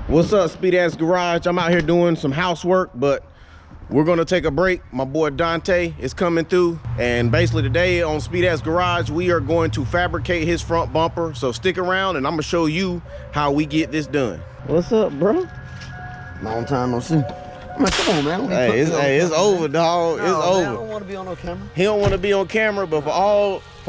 What's up, Speed Ass Garage? I'm out here doing some housework, but we're gonna take a break. My boy Dante is coming through, and basically today on Speed Ass Garage, we are going to fabricate his front bumper. So stick around, and I'm gonna show you how we get this done. What's up, bro? Long time no see. Man, come on, man. Hey, it's over, dog. It's over. Man, I don't want to be on no camera. He don't want to be on camera, but for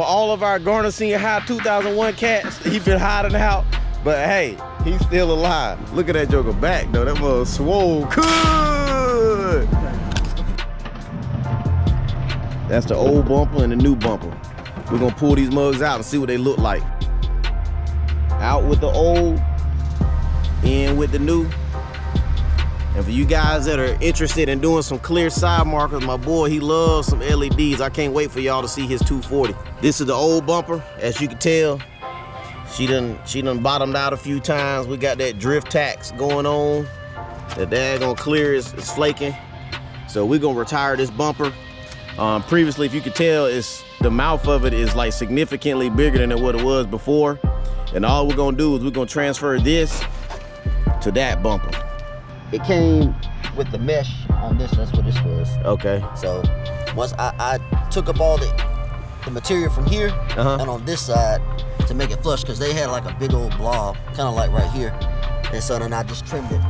all of our Garner Senior High 2001 cats, he been hiding out. But hey, he's still alive. Look at that joker back, though. That mother swole good. That's the old bumper and the new bumper. We're gonna pull these mugs out and see what they look like. Out with the old, in with the new. And for you guys that are interested in doing some clear side markers, my boy, he loves some LEDs. I can't wait for y'all to see his 240. This is the old bumper. As you can tell, she done bottomed out a few times. We got that drift tax going on. The daggone clear is flaking. So we're gonna retire this bumper. Previously, if you could tell, the mouth of it is like significantly bigger than what it was before. And all we're gonna do is we're gonna transfer this to that bumper. It came with the mesh on this. That's what this was. Okay. So once I took up all the material from here and on this side to make it flush, because they had like a big old blob, kind of like right here. And so then I just trimmed it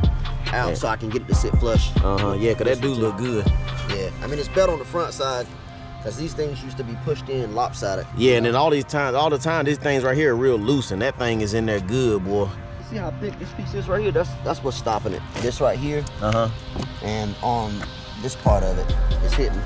out so I can get it to sit flush. Yeah, because that do look good. Yeah, I mean, it's better on the front side because these things used to be pushed in lopsided. Yeah, and then all the time, these things right here are real loose, and that thing is in there good, boy. See how thick this piece is right here? That's what's stopping it. This right here, and on this part of it is hitting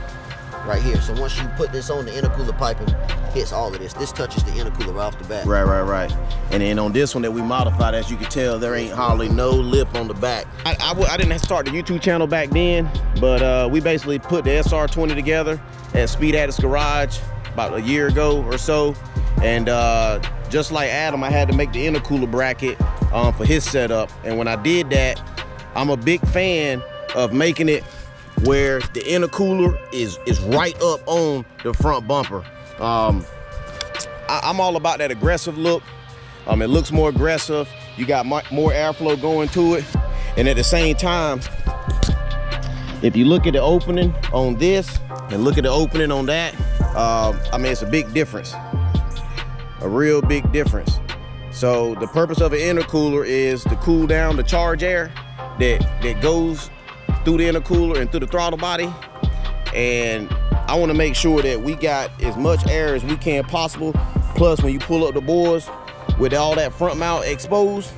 right here. So once you put this on, the intercooler piping hits all of this. This touches the intercooler right off the back. Right. And then on this one that we modified, as you can tell, there ain't hardly no lip on the back. I didn't start the YouTube channel back then, but we basically put the S14 together at Speed Addicts Garage about a year ago or so. And just like Adam, I had to make the intercooler bracket for his setup. And when I did that, I'm a big fan of making it where the intercooler is right up on the front bumper. I'm all about that aggressive look. It looks more aggressive. You got more airflow going to it. And at the same time, if you look at the opening on this and look at the opening on that, I mean, it's a big difference. A real big difference. So the purpose of an intercooler is to cool down the charge air that goes through the intercooler and through the throttle body. And I want to make sure that we got as much air as we can possible. Plus, when you pull up the boards with all that front mount exposed,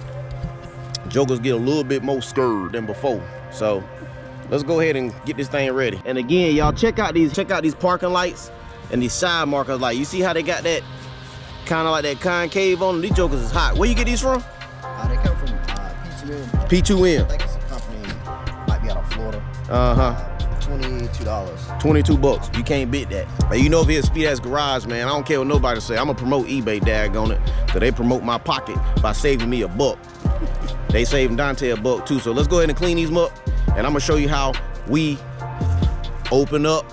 jokers get a little bit more scared than before. So let's go ahead and get this thing ready. And again, y'all, check out these parking lights and these side markers. Like, you see how they got that kind of like that concave on them? These jokers is hot. Where you get these from? They come from P2M. P2M. I think it's a company, might be out of Florida. $22. 22 bucks. You can't beat that. But you know, if it's Speed Ass Garage, man, I don't care what nobody say. I'm gonna promote eBay, daggone it, because they promote my pocket by saving me $1. They saving Dante $1 too. So let's go ahead and clean these up, and I'm gonna show you how we open up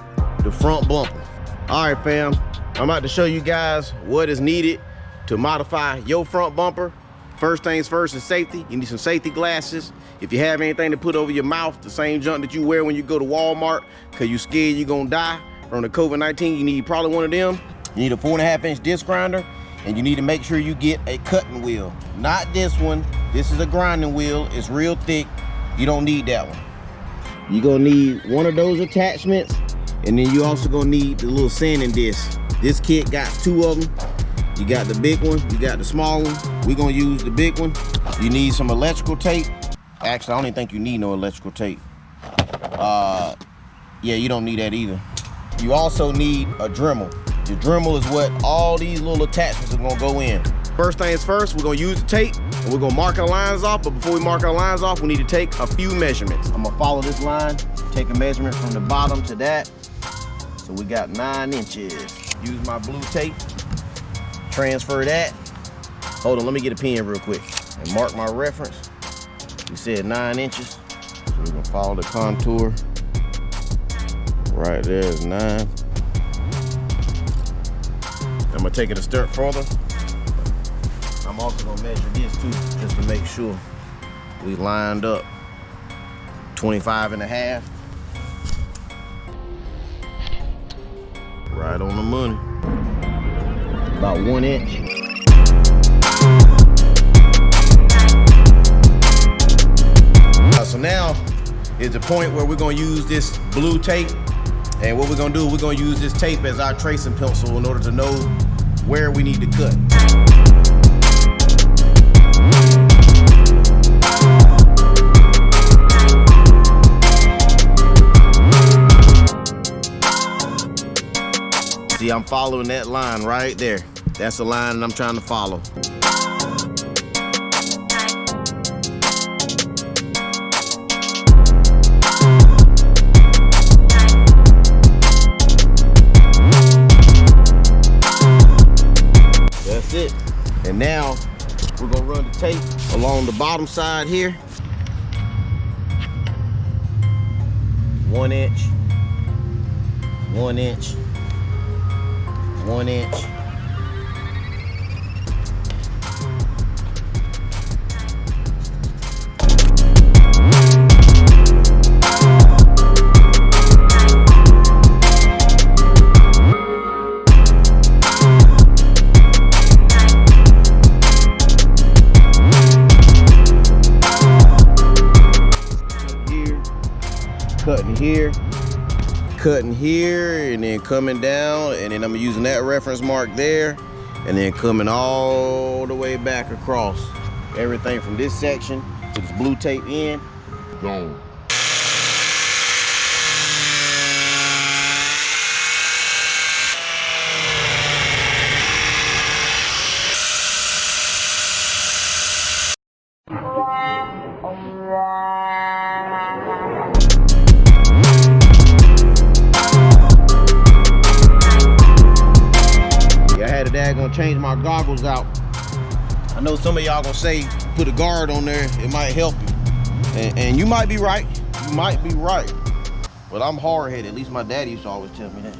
the front bumper. All right, fam. I'm about to show you guys what is needed to modify your front bumper. First things first is safety. You need some safety glasses. If you have anything to put over your mouth, the same junk that you wear when you go to Walmart because you're scared you're gonna die from the COVID-19, you need probably one of them. You need a 4.5-inch disc grinder, and you need to make sure you get a cutting wheel. Not this one. This is a grinding wheel. It's real thick. You don't need that one. You're gonna need one of those attachments, and then you also gonna need the little sanding disc. This kit got 2 of them. You got the big one, you got the small one. We're gonna use the big one. You need some electrical tape. Actually, I don't even think you need no electrical tape. Yeah, you don't need that either. You also need a Dremel. The Dremel is what all these little attachments are gonna go in. First things first, we're gonna use the tape and we're gonna mark our lines off, but before we mark our lines off, we need to take a few measurements. I'm gonna follow this line, take a measurement from the bottom to that. So we got 9 inches. Use my blue tape, transfer that. Hold on, let me get a pen real quick and mark my reference. We said 9 inches. So we're gonna follow the contour. Right there is 9. I'm gonna take it a step further. I'm also gonna measure this too, just to make sure. We lined up 25 and a half. Right on the money. About 1 inch. So now is the point where we're gonna use this blue tape. And what we're gonna do, we're gonna use this tape as our tracing pencil in order to know where we need to cut. See, I'm following that line right there. That's the line that I'm trying to follow. That's it. And now we're gonna run the tape along the bottom side here. 1 inch, 1 inch, 1 inch. Cutting here, and then coming down, and then I'm using that reference mark there, and then coming all the way back across everything from this section to this blue tape end. Gone. Gonna change my goggles out. I know some of y'all gonna say put a guard on there, it might help you, and you might be right, you might be right, but I'm hard-headed. At least my daddy used to always tell me that.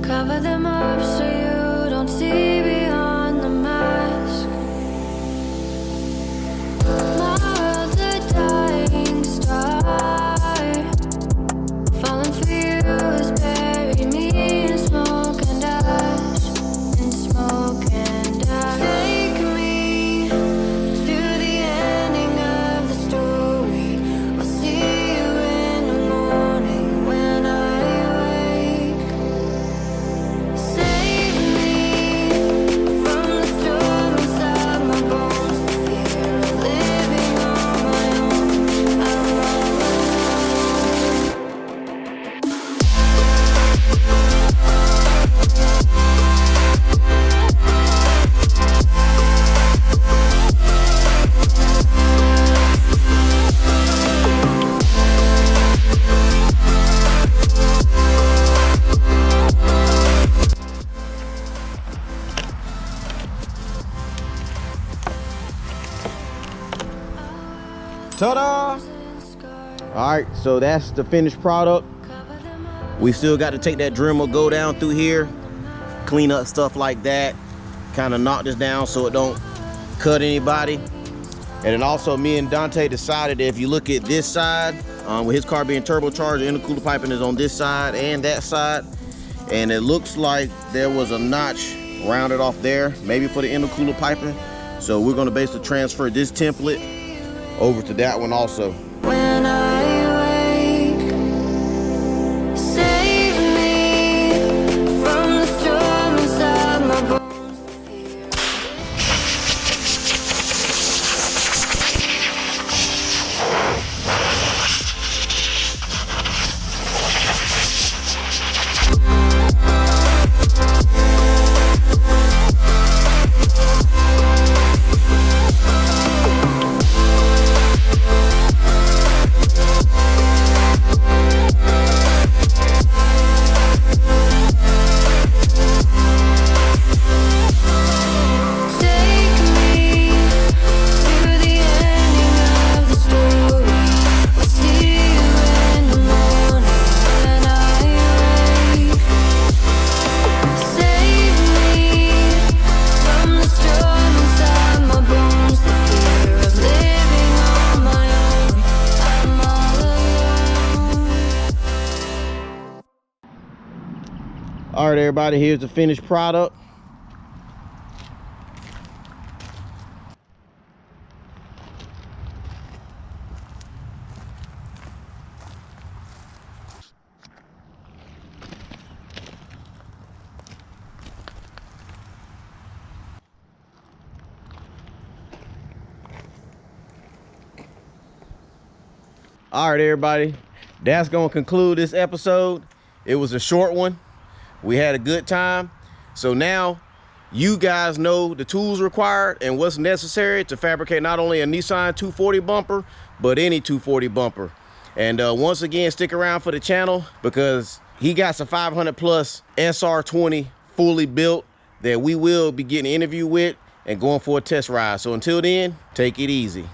Cover them up so you don't see beyond the mask. My world's a dying star. Falling for you has buried me in smoke and ash. In smoke and ash. Take me to the ending of the story. I'll see you in the morning when I wake. Save me from the storm inside my bones. The fear of living on my own. I'm all Ta-da! All right, so that's the finished product. We still got to take that Dremel, go down through here, clean up stuff like that, kind of knock this down so it don't cut anybody. And then also me and Dante decided that if you look at this side, with his car being turbocharged, the intercooler piping is on this side and that side. And it looks like there was a notch rounded off there, maybe for the intercooler piping. So we're gonna basically transfer this template over to that one also. when I wake. Save me from the storm inside my bones. The fear. All right, everybody, here's the finished product. All right, everybody, that's gonna conclude this episode. It was a short one. We had a good time. So now you guys know the tools required and what's necessary to fabricate not only a Nissan 240 bumper, but any 240 bumper. And once again, stick around for the channel because he got some 500 plus SR20 fully built that we will be getting an interview with and going for a test ride. So until then, take it easy.